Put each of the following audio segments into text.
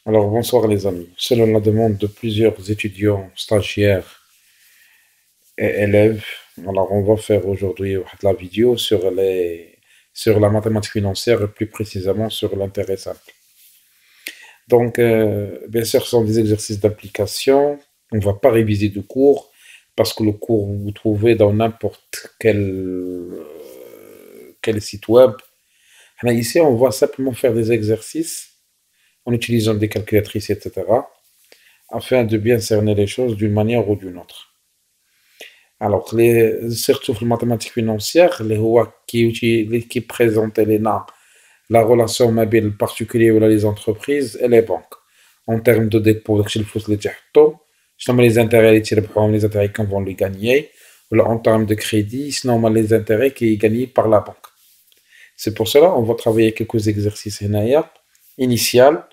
Alors, bonsoir les amis. Selon la demande de plusieurs étudiants, stagiaires et élèves, alors on va faire aujourd'hui la vidéo sur la mathématique financière et plus précisément sur l'intérêt simple. Donc, bien sûr, ce sont des exercices d'application. On ne va pas réviser de cours parce que le cours, vous trouvez dans n'importe quel site web. Alors, ici, on va simplement faire des exercices en utilisant des calculatrices, etc., afin de bien cerner les choses d'une manière ou d'une autre. Alors, surtout les mathématiques financières, qui présentent la relation entre le particulier ou les entreprises et les banques. En termes de dépôt, donc, les intérêts les intérêts qu'on va les gagner, ou en termes de crédit, sinon les intérêts qui sont gagnés par la banque. C'est pour cela on va travailler quelques exercices initial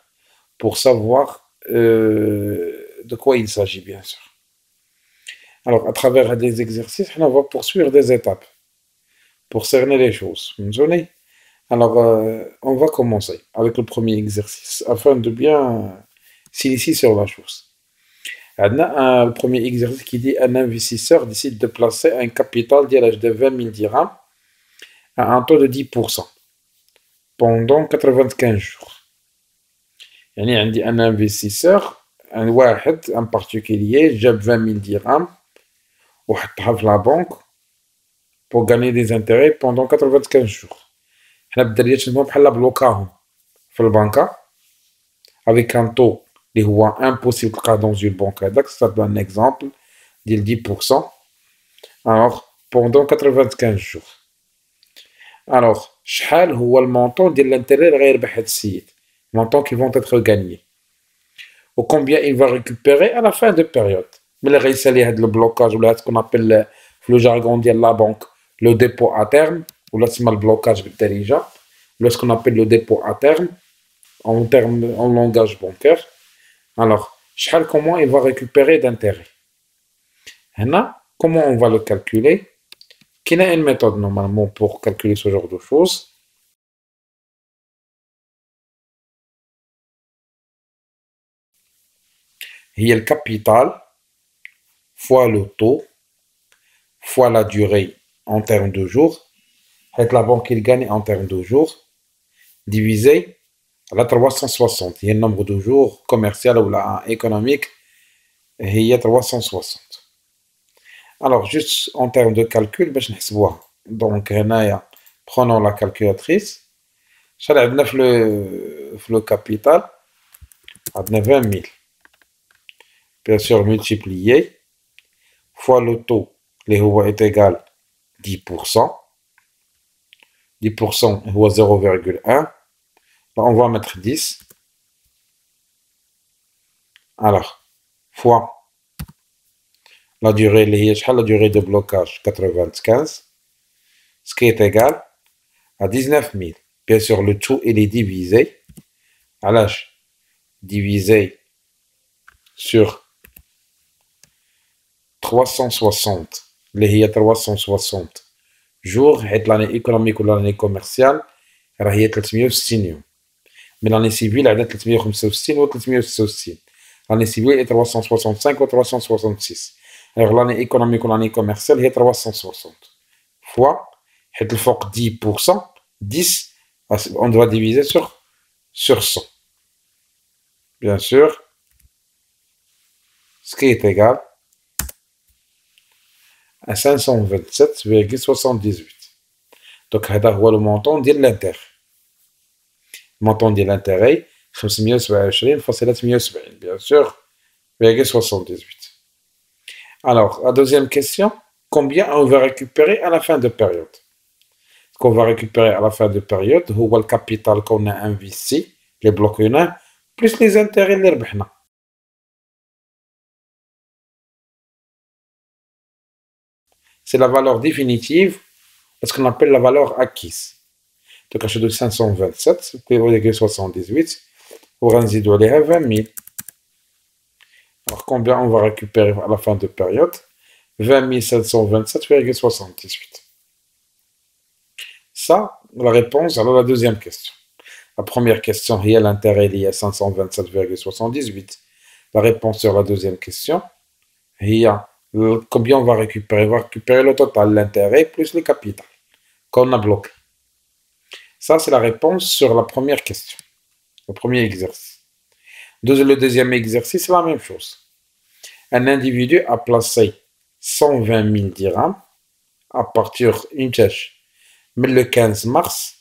pour savoir de quoi il s'agit, bien sûr. Alors, à travers des exercices, on va poursuivre des étapes pour cerner les choses. Vous me souvenez. Alors, on va commencer avec le premier exercice afin de bien s'initier sur la chose. On a le premier exercice qui dit un investisseur décide de placer un capital de 20 000 dirhams à un taux de 10% pendant 95 jours. يعني un investisseur, un particulier, جاب 20 000 dirhams وحطها في la banque pour gagner des intérêts pendant 95 jours. حنا بالدرجة نسموهم بحال بلوكاهم في البنكة avec un taux اللي هو impossible تلقاه dans une banque هذاك c'est un exemple ديال 10%. Alors pendant 95 jours. Alors شحال هو المونطون ديال l'intérêt اللي غيربح هاد السيد, montant qui vont être gagnés, ou combien il va récupérer à la fin de période. Mais le غيسالي هاد البلوكاج ولا ce qu'on appelle في le jargon ديال la banque le dépôt à terme ou là تسمى البلوكاج بالدارجة ou ce qu'on appelle le dépôt à terme en langage bancaire. Alors comment il va récupérer d'intérêt. هنا comment on va le calculer. Il y a une méthode normalement pour calculer ce genre de choses. Il y a le capital fois le taux fois la durée en termes de jours. C'est la banque qui gagne en termes de jours divisé à 360. Il y a le nombre de jours commercial ou économique. Il y a 360. Alors, juste en termes de calcul, donc, prenons la calculatrice. Le capital, on a 20 000. Bien sûr, multiplié fois le taux, est égal à 10%. 10% est 0,1. On va mettre 10. Alors, fois la durée de blocage, 95, ce qui est égal à 19 000. Bien sûr, le tout, il est divisé. À l'âge divisé sur 360. Il y a 360 jours. L'année économique ou l'année commerciale, il y a 360 يوم. Mais l'année civile, il y a 365 ou 366. L'année civile est 365 ou 366. Alors l'année économique ou l'année commerciale, il y a 360. Fois, il faut 10%. 10, on doit diviser sur 100. Bien sûr, ce qui est égal à 527,78. Donc, c'est le montant de l'intérêt. Le montant de l'intérêt, 527 fois 370, bien sûr, 78. Alors, la deuxième question, combien on va récupérer à la fin de période. Ce qu'on va récupérer à la fin de période, c'est le capital qu'on a investi, les blocs plus les intérêts اللي ربحنا. C'est la valeur définitive, ce qu'on appelle la valeur acquise. Donc, à de 527,78, on va résiduer à 20 000. Alors, combien on va récupérer à la fin de période? 20 727,78. Ça, la réponse à la deuxième question. La première question, il y a l'intérêt lié à 527,78. La réponse sur la deuxième question, il y a combien on va récupérer? On va récupérer le total, l'intérêt plus le capital qu'on a bloqué. Ça, c'est la réponse sur la première question, le premier exercice. Le deuxième exercice, c'est la même chose. Un individu a placé 120 000 dirhams à partir d'une tâche, mais le 15 mars,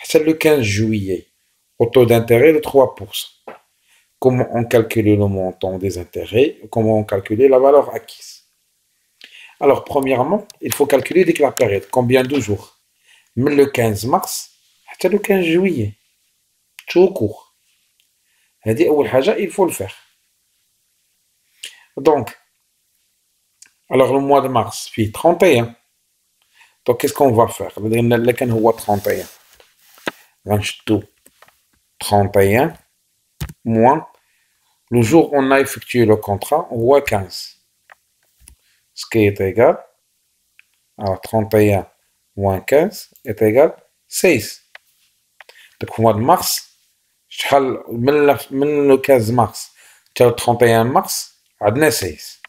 c'est le 15 juillet, au taux d'intérêt de 3%. Comment on calcule le montant des intérêts? Comment on calcule la valeur acquise? Alors, premièrement, il faut calculer dès que la période, combien de jours? Mais le 15 mars, c'est le 15 juillet, tout court. Il faut le faire. Donc, alors le mois de mars, puis 31. Donc, qu'est-ce qu'on va faire? Le 31. tout 31 moins le jour où on a effectué le contrat, on voit 15. Ce qui est égal, alors 31 moins 15 est égal 16. Donc, au mois de mars, le 15 mars, le 31 mars, on a 16.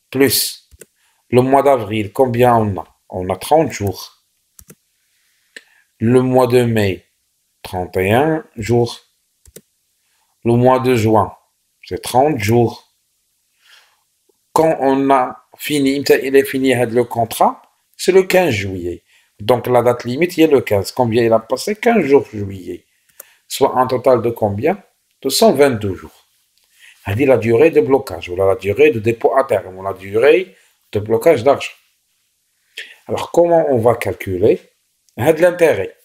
Plus le mois d'avril, combien on a? On a 30 jours. Le mois de mai, 31 jours. Le mois de juin, c'est 30 jours. Quand on a fini, il est fini le contrat, c'est le 15 juillet. Donc la date limite, il est le 15. Combien il a passé? 15 jours juillet. Soit un total de combien? De 122 jours. On dit la durée de blocage, ou la durée de dépôt à terme, ou la durée de blocage d'argent. Alors comment on va calculer l'intérêt?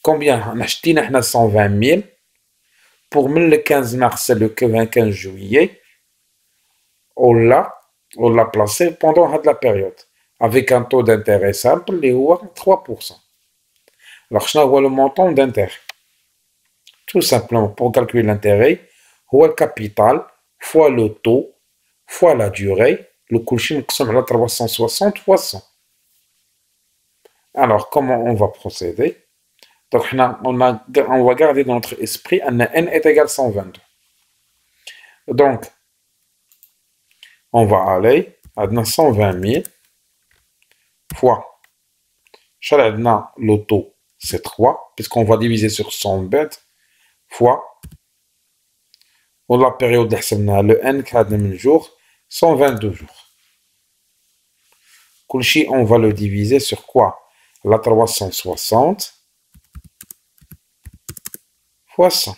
Combien on a acheté 120 000 pour le 15 mars et le 15 juillet, on l'a placé pendant la période, avec un taux d'intérêt simple, qui est 3%. Alors, je vois le montant d'intérêt. Tout simplement, pour calculer l'intérêt, le capital fois le taux fois la durée, le coût à 360 fois 100. Alors, comment on va procéder? Donc, on va garder dans notre esprit un n est égal à 122. Donc, on va aller à 120 000 fois, le taux, c'est 3, puisqu'on va diviser sur 100 bêtes, fois, la période le n de jours, 122 jours. Kulchi, on va le diviser sur quoi? La 360 fois 100.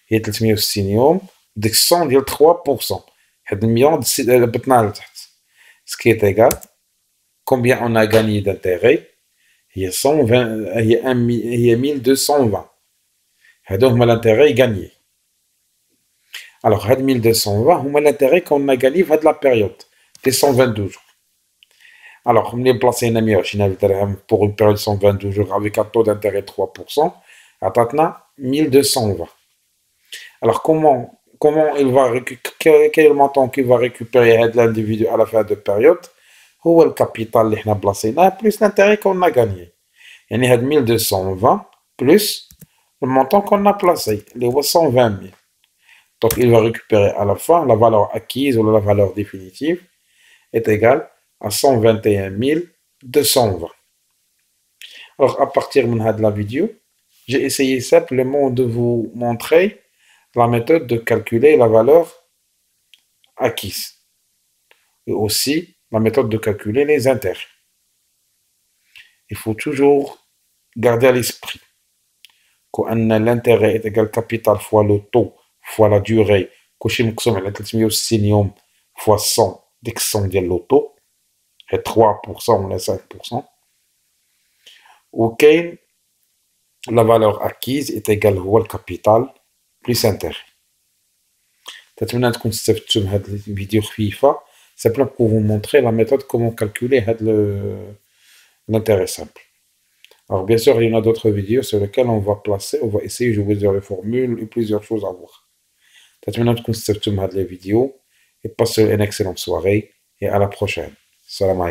Il y a 360 يوم, ديك 100 ديال 3%. هاد المليون هبطنا لتحت. Ce qui est égal, combien on a gagné d'intérêt? Il y a 120, il y a 1220. هادو هما l'intérêt gagné. Alors, هاد 1220 هما l'intérêt qu'on a gagné في هاد la période des 122 jours. Alors, on est placé 120 dirhams pour une période de 122 jours avec un taux d'intérêt de 3%. À 1220. Alors, comment il va récupérer, quel est le montant qu'il va récupérer l'individu à la fin de période? C'est le capital que nous avons placé plus l'intérêt qu'on a gagné. Il y a 1220 plus le montant qu'on a placé, les 120 000. Donc, il va récupérer à la fin la valeur acquise ou la valeur définitive est égale à 121 220. Alors, à partir de la vidéo, j'ai essayé simplement de vous montrer la méthode de calculer la valeur acquise et aussi la méthode de calculer les intérêts. Il faut toujours garder à l'esprit que l'intérêt est égal capital fois le taux fois la durée fois 100 d'excent de l'auto et 3% ou 5%. Ok, la valeur acquise est égale au capital plus intérêt. نتمنى تكون استفدتوا من هذه الفيديو خفيفه simplement pour vous montrer la méthode comment calculer l'intérêt simple. Alors bien sûr, il y en a d'autres vidéos sur lesquelles on va essayer, je vais vous dire les formules et plusieurs choses à voir. نتمنى تكون استفدتوا من هذه الفيديو et passez une excellente soirée et à la prochaine. Salam alaikum.